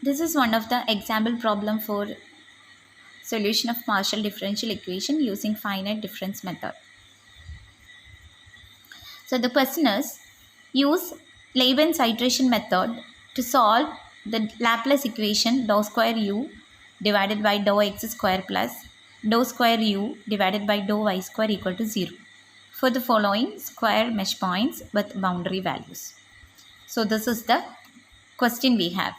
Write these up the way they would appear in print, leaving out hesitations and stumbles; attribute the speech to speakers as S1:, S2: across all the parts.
S1: This is one of the example problem for solution of partial differential equation using finite difference method. So the question is, use Leibniz iteration method to solve the Laplace equation dou square u divided by dou x square plus dou square u divided by dou y square equal to 0 for the following square mesh points with boundary values. So this is the question we have.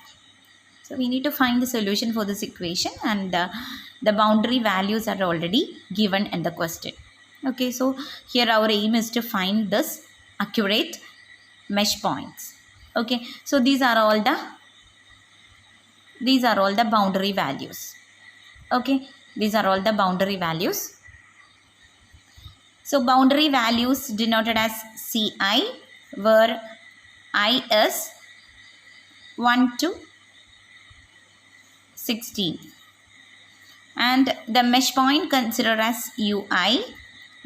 S1: So we need to find the solution for this equation, and the boundary values are already given in the question. Okay, so here our aim is to find this accurate mesh points. Okay, so these are all the boundary values. Okay, these are all the boundary values. So boundary values denoted as Ci, where I is 1 to 16, and the mesh point considered as Ui,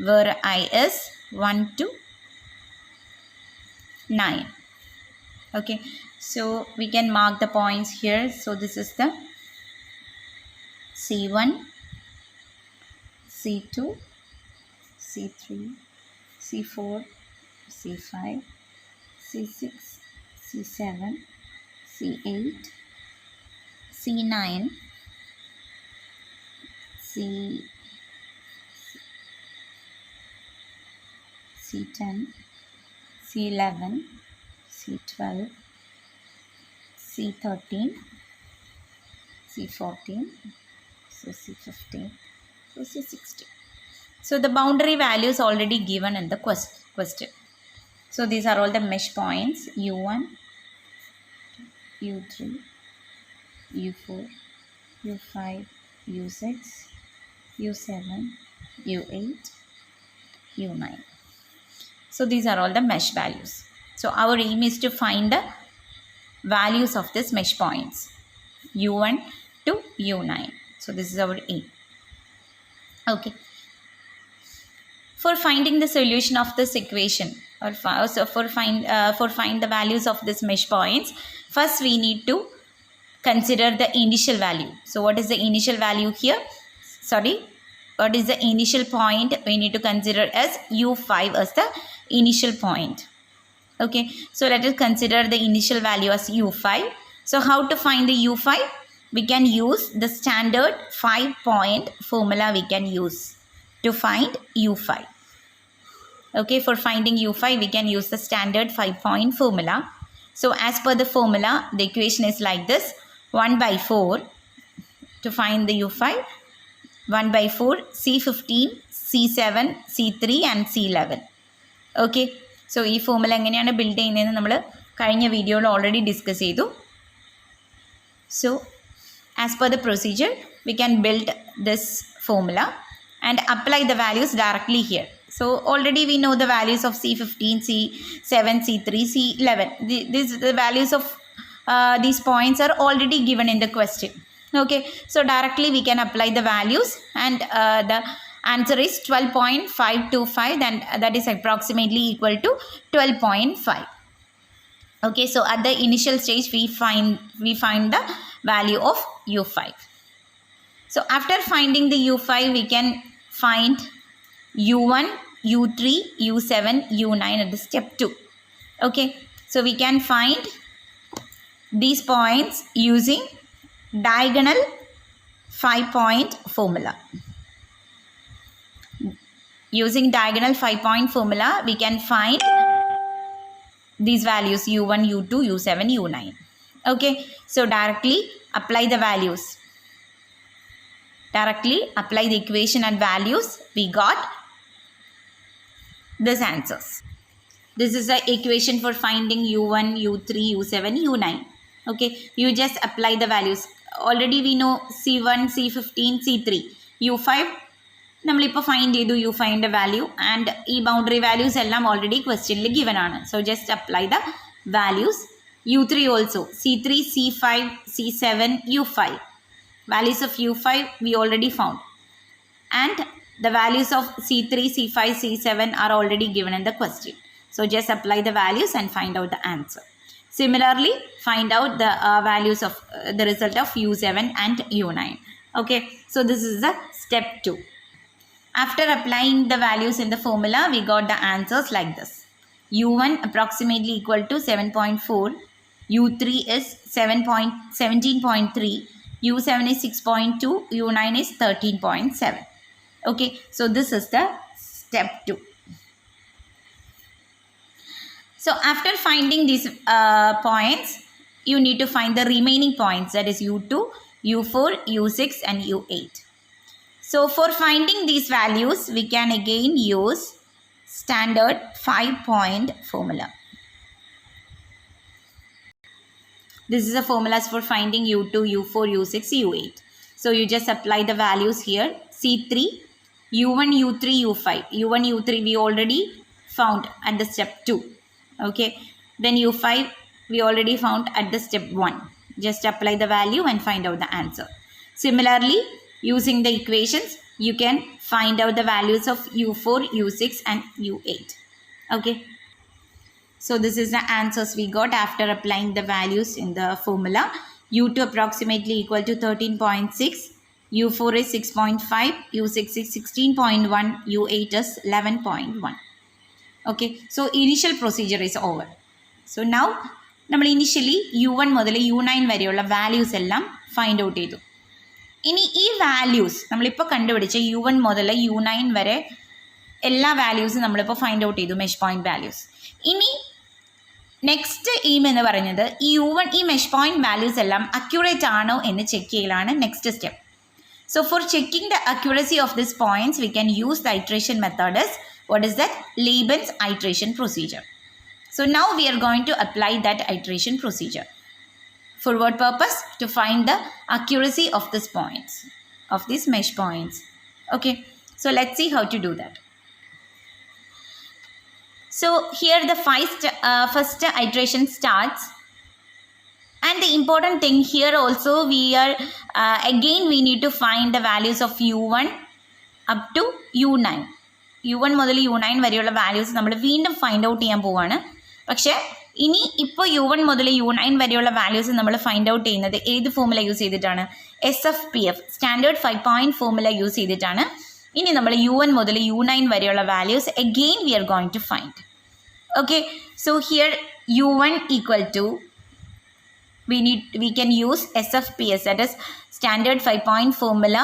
S1: where I is 1 to 9. Okay, so we can mark the points here. So this is the C1, C2, C3, C4, C5, C6, C7, C8, C9, C10, C11, C12, C13, C14, so C15, so C16. So the boundary value is already given in the question. So these are all the mesh points: U1, U3, U4, U5, U6, U7, U8, U9. So these are all the mesh values. So our aim is to find the values of this mesh points, U1 to U9. So this is our aim. Okay. For finding the solution of this equation, or for find the values of this mesh points, first we need to consider the initial value. So what is the initial value here? What is the initial point? We need to consider as U5 as the initial point. Okay, so let us consider the initial value as U5. So how to find the U5? We can use the standard 5-point formula we can use to find U5. Okay, for finding U5 we can use the standard 5-point formula. So as per the formula, the equation is like this: 1 by 4 to find the U5, 1 by 4 C15, C7, C3 and C11. Okay, so this formula എങ്ങനെയാണ് build ചെയ്യുന്നതെന്ന് നമ്മൾ കഴിഞ്ഞ വീഡിയോയിൽ already discuss ചെയ്തു. So as per the procedure, we can build this formula and apply the values directly here. So already we know the values of C15, C7, C3, C11. The values of these points are already given in the question. Okay, so directly we can apply the values, and the answer is 12.525, then that is approximately equal to 12.5. Okay, so at the initial stage we find the value of U5. So after finding the U5, we can find U1, U3, U7, U9 at the step 2. Okay, so we can find these points using diagonal 5-point formula. Using diagonal 5-point formula, we can find these values U1, U2, U7, U9. Okay, so directly apply the values. Directly apply the equation and values. We got these answers. This is the equation for finding U1, U3, U7, U9. Okay, you just apply the values. Already we know C1, C15, C3, U5 നമ്മളിപ്പോൾ find ചെയ്തു U5 value, and ഈ boundary values എല്ലാം already ക്വസ്റ്റ്യനിൽ given ആണ്. So just apply the values. U3 also C3, C5, C7, U5. Values of U5 we already found, and the values of C3, C5, C7 are already given in the question. So just apply the values and find out the answer. Similarly, find out the values of the result of u7 and u9. Okay, so this is the step 2. After applying the values in the formula, we got the answers like this. u1 approximately equal to 7.4, u3 is 17.3, u7 is 6.2, u9 is 13.7. Okay, so this is the step 2. So after finding these points, you need to find the remaining points, that is u2, u4, u6 and u8. So for finding these values, we can again use standard 5-point formula. This is the formulas for finding u2, u4, u6, u8. So you just apply the values here. C3, u1, u3, u5. u1, u3 we already found at the step 2. Okay, then u5 we already found at the step 1. Just apply the value and find out the answer. Similarly, using the equations, you can find out the values of u4, u6 and u8. Okay, so this is the answers we got after applying the values in the formula. u2 approximately equal to 13.6, u4 is 6.5, u6 is 16.1, u8 is 11.1. Okay, so initial procedure is over. So now നമ്മൾ initially u1 മുതൽ u9 വരെയുള്ള values എല്ലാം find out ചെയ്തു. ഇനി ഈ values നമ്മളിപ്പോൾ കണ്ടുപിടിച്ച u1 മുതൽ u9 വരെ എല്ലാ വാല്യൂസും നമ്മളിപ്പോൾ ഫൈൻഡ് ഔട്ട് ചെയ്തു, മെഷ് പോയിന്റ് വാല്യൂസ്. ഇനി നെക്സ്റ്റ് എയിം എന്ന് പറയുന്നത് ഈ u1 ഈ മെഷ് പോയിന്റ് വാല്യൂസ് എല്ലാം അക്യുറേറ്റ് ആണോ എന്ന് ചെക്ക് ചെയ്യലാണ് next step. So for checking the accuracy of this points we can use the iteration method as what is that? Leibniz iteration procedure. So now we are going to apply that iteration procedure. For what purpose? To find the accuracy of these points, of these mesh points. Okay, so let's see how to do that. So here the first iteration starts, and the important thing here also we are again we need to find the values of u1 up to u9. u1 മുതൽ u9 വരെയുള്ള values നമ്മൾ വീണ്ടും find out ചെയ്യാൻ പോവുകയാണ്. പക്ഷേ ഇനി ഇപ്പോൾ u1 മുതൽ u9 വരെയുള്ള വാല്യൂസ് നമ്മൾ ഫൈൻഡ് ഔട്ട് ചെയ്യുന്നത് ഏത് ഫോർമുല യൂസ് ചെയ്തിട്ടാണ്? SFPF, standard 5-point formula use ചെയ്തിട്ടാണ്. ഇനി നമ്മൾ u1 മുതൽ u9 വരെയുള്ള values again we are going to find. Okay, so here u1 equal to we can use SFPS, that is standard 5-point formula,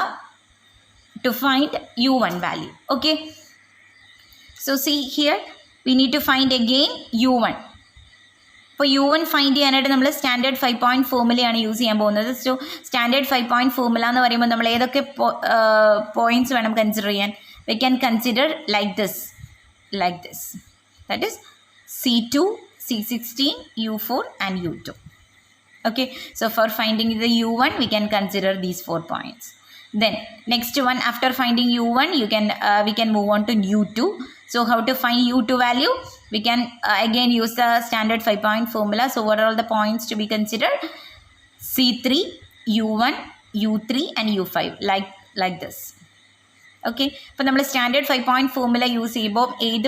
S1: to find u1 value. Okay, so see here we need to find again u1. ഇപ്പോൾ u1 find ചെയ്യാനായിട്ട് നമ്മൾ standard 5-point ഫോർമുലയാണ് use ചെയ്യാൻ പോകുന്നത്. So standard 5-point formula എന്ന് പറയുമ്പോൾ നമ്മൾ ഏതൊക്കെ points വേണം കൺസിഡർ ചെയ്യാൻ? V can consider like this, that is C2, C16, u4 and u2. Okay, so for finding the u1 we can consider these 4 points. Then next one, after finding u1 we can move on to u2. So how to find u2 value? We can again use the standard 5-point formula. So what are all the points to be considered? C3, u1, u3 and u5, like this. Okay, അപ്പോൾ നമ്മൾ standard 5-point formula use ചെയ്യുമ്പോൾ ഏത്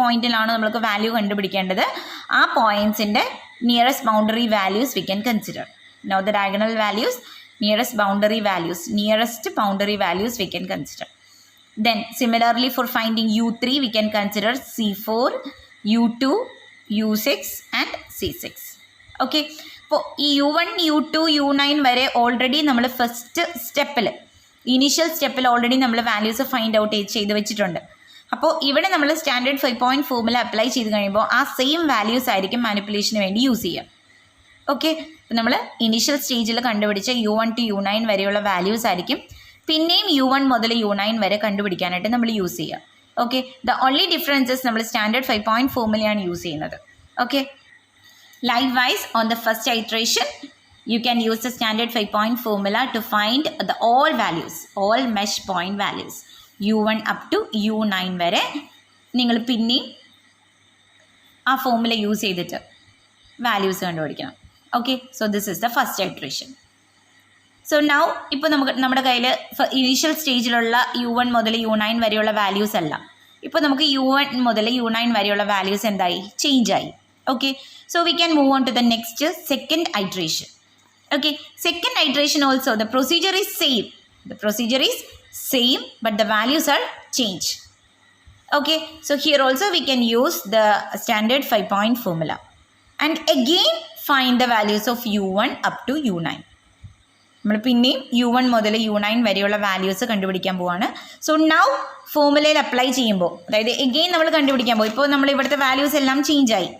S1: പോയിന്റിലാണ് നമ്മൾക്ക് value കണ്ടുപിടിക്കേണ്ടത്? ആ പോയിന്റ്സിൻ്റെ nearest boundary values we can consider. No the diagonal values, nearest boundary values we can consider. Then similarly for finding u3 we can consider c4, u2, u6 and c6. Okay, അപ്പോൾ ഈ u1, u2, u9 വരെ already നമ്മൾ first സ്റ്റെപ്പിൽ, initial സ്റ്റെപ്പിൽ already നമ്മൾ values find out ചെയ്ത് വെച്ചിട്ടുണ്ട്. അപ്പോൾ ഇവിടെ നമ്മൾ സ്റ്റാൻഡേർഡ് 5-point ഫോർമുല അപ്ലൈ ചെയ്ത് കഴിയുമ്പോൾ ആ സെയിം വാല്യൂസ് ആയിരിക്കും മാനിപ്പുലേഷന് വേണ്ടി യൂസ് ചെയ്യുക. ഓക്കെ, അപ്പോൾ നമ്മൾ ഇനീഷ്യൽ സ്റ്റേജിൽ കണ്ടുപിടിച്ച u1 to u9 വരെയുള്ള വാല്യൂസ് ആയിരിക്കും പിന്നെയും u1 മുതൽ u9 വരെ കണ്ടുപിടിക്കാനായിട്ട് നമ്മൾ യൂസ് ചെയ്യുക. ഓക്കെ, ദ ഓൺലി ഡിഫറൻസസ് നമ്മൾ സ്റ്റാൻഡേർഡ് 5-point ഫോർമുലയാണ് യൂസ് ചെയ്യുന്നത്. Okay, likewise on the first iteration you can use the standard 5-point formula to find the all mesh point values u1 up to u9 വരെ നിങ്ങൾ പിന്നെയും ആ formula use ചെയ്തിട്ട് values കണ്ടുപിടിക്കണം. Okay, so this is the first iteration. So now ഇപ്പോൾ നമ്മുടെ കയ്യിൽ initial സ്റ്റേജിലുള്ള u1 മുതൽ u9 വരെയുള്ള വാല്യൂസ് അല്ല, ഇപ്പോൾ നമുക്ക് u1 മുതൽ u9 വരെയുള്ള വാല്യൂസ് എന്തായി? ചേഞ്ച് ആയി. Okay, so we can move on to the next second iteration. Okay, second iteration also the procedure is same. The procedure is same, but the values are changed. Okay, so here also we can use the standard 5-point formula and again find the values of u1 up to u9. നമ്മൾ പിന്നെയും u1 മുതൽ u9 വരെയുള്ള values കണ്ടുപിടിക്കാൻ പോവാണ്. So now ഫോർമുലയിൽ apply ചെയ്യുമ്പോൾ, അതായത് again നമ്മൾ കണ്ടുപിടിക്കാൻ പോകും. ഇപ്പോൾ നമ്മൾ ഇവിടുത്തെ വാല്യൂസ് എല്ലാം ചേഞ്ച് ആയി.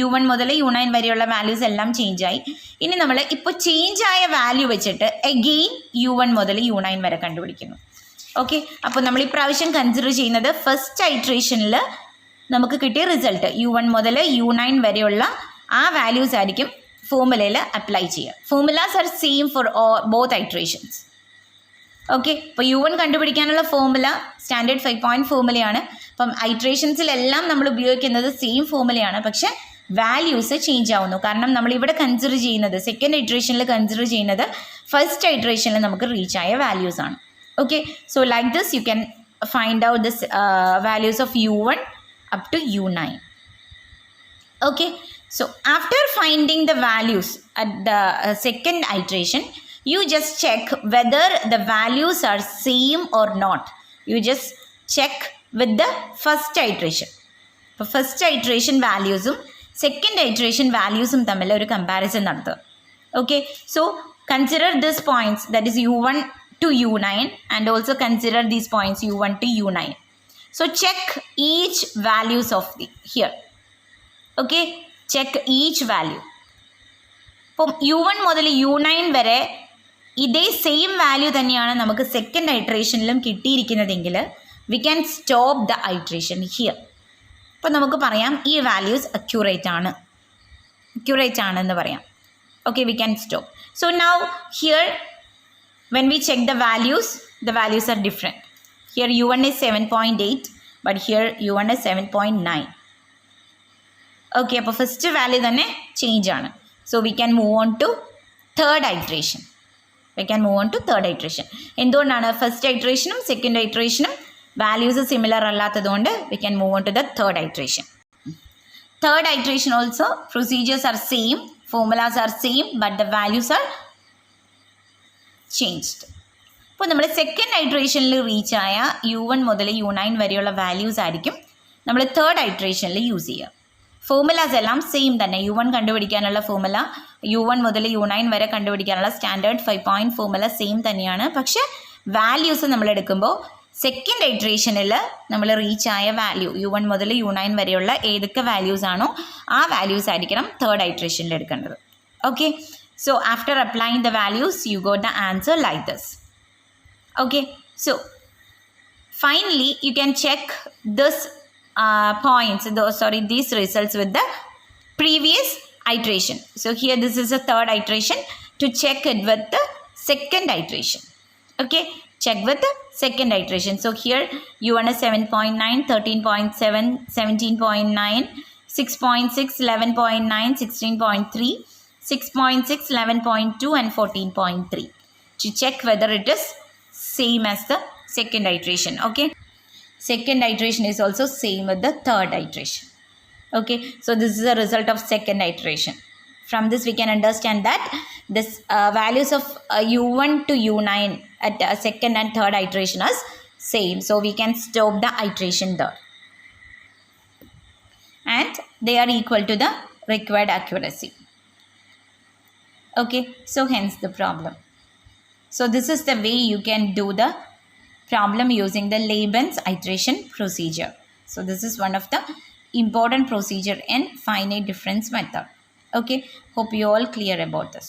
S1: u1 മുതൽ u9 വരെയുള്ള വാല്യൂസ് എല്ലാം ചേഞ്ച് ആയി. ഇനി നമ്മൾ ഇപ്പോൾ ചേഞ്ച് ആയ വാല്യൂ വെച്ചിട്ട് എഗെയിൻ u1 മുതൽ u9 വരെ കണ്ടുപിടിക്കുന്നു. ഓക്കെ, അപ്പോൾ നമ്മൾ ഈ പ്രാവശ്യം കൺസിഡർ ചെയ്യുന്നത് ഫസ്റ്റ് ഐട്രേഷനിൽ നമുക്ക് കിട്ടിയ റിസൾട്ട് u1 മുതൽ u9 വരെയുള്ള ആ വാല്യൂസ് ആയിരിക്കും ഫോർമുലയിൽ അപ്ലൈ ചെയ്യുക. Formulas are same for both iterations. Okay, ഇപ്പോൾ u1 കണ്ടുപിടിക്കാനുള്ള ഫോർമുല സ്റ്റാൻഡേർഡ് 5-point ഫോർമുലയാണ്. അപ്പം ഐട്രേഷൻസിലെല്ലാം നമ്മൾ ഉപയോഗിക്കുന്നത് സെയിം ഫോർമുലയാണ്, പക്ഷേ വാല്യൂസ് ചേഞ്ച് ആവുന്നു. കാരണം നമ്മൾ ഇവിടെ കൺസിഡർ ചെയ്യുന്നത് സെക്കൻഡ് ഐട്രേഷനിൽ കൺസിഡർ ചെയ്യുന്നത് ഫസ്റ്റ് ഐട്രേഷനിൽ നമുക്ക് റീച്ച് ആയ വാല്യൂസ് ആണ്. Okay, so like this you can find out this values of u1 up to u9. Okay, so after finding the values at the second iteration, you just check whether the values are same or not. You just check with the first iteration. For first iteration values second iteration values തമ്മിൽ ഒരു comparison നടത്തുക. Okay, so consider these points, that is u1 to u9, and also consider these points u1 to u9. So check each values of the here. Okay, check each value. ഇപ്പം u1 മുതൽ u9 വരെ ഇതേ same value തന്നെയാണ് നമുക്ക് second ഐട്രേഷനിലും കിട്ടിയിരിക്കുന്നതെങ്കിൽ we can stop the iteration here. അപ്പോൾ നമുക്ക് പറയാം ഈ വാല്യൂസ് അക്യൂറേറ്റ് ആണെന്ന് പറയാം. Okay, we can stop. So now here when we check the values are different. Here u1 is 7.8, but here u1 is 7.9. Okay, അപ്പോൾ first value തന്നെ change ആണ്. So we can move on to third iteration. എന്തുകൊണ്ടാണ്? First ഐട്രേഷനും second ഐട്രേഷനും values similar അല്ലാത്തതുകൊണ്ട് we can move on to the third iteration. Third iteration also procedures are same, formulas are same, but the values are changed. അപ്പോൾ നമ്മൾ second ഐട്രേഷനിൽ reach ആയ u1 മുതൽ u9 വരെയുള്ള values ആയിരിക്കും നമ്മൾ തേർഡ് ഐട്രേഷനിൽ യൂസ് ചെയ്യുക. Formulas എല്ലാം സെയിം തന്നെ. u1 കണ്ടുപിടിക്കാനുള്ള ഫോർമുല, u1 മുതൽ u9 വരെ കണ്ടുപിടിക്കാനുള്ള സ്റ്റാൻഡേർഡ് 5-point ഫോർമുല സെയിം തന്നെയാണ്. പക്ഷേ വാല്യൂസ് നമ്മൾ എടുക്കുമ്പോൾ സെക്കൻഡ് ഐട്രേഷനിൽ നമ്മൾ റീച്ച് ആയ വാല്യൂ u1 മുതൽ u9 വരെയുള്ള ഏതൊക്കെ വാല്യൂസ് ആണോ ആ വാല്യൂസ് ആയിരിക്കണം തേർഡ് ഐട്രേഷനിൽ എടുക്കേണ്ടത്. Okay, so after applying the values you got the answer like this. Okay, so finally you can check this these results with the previous iteration. So here this is a third iteration. To check it with the second iteration. Okay, check with the second iteration. So here u1 is 7.9, 13.7, 17.9, 6.6, 11.9, 16.3, 6.6, 11.2 and 14.3 to check whether it is same as the second iteration. Okay, second iteration is also same with the third iteration. Okay, so this is the result of second iteration. From this we can understand that this values of u1 to u9 at second and third iteration is same, so we can stop the iteration there and they are equal to the required accuracy. Okay, so hence the problem. So this is the way you can do the problem using the Leibniz iteration procedure. So this is one of the important procedure in finite difference method. Okay, hope you all clear about this.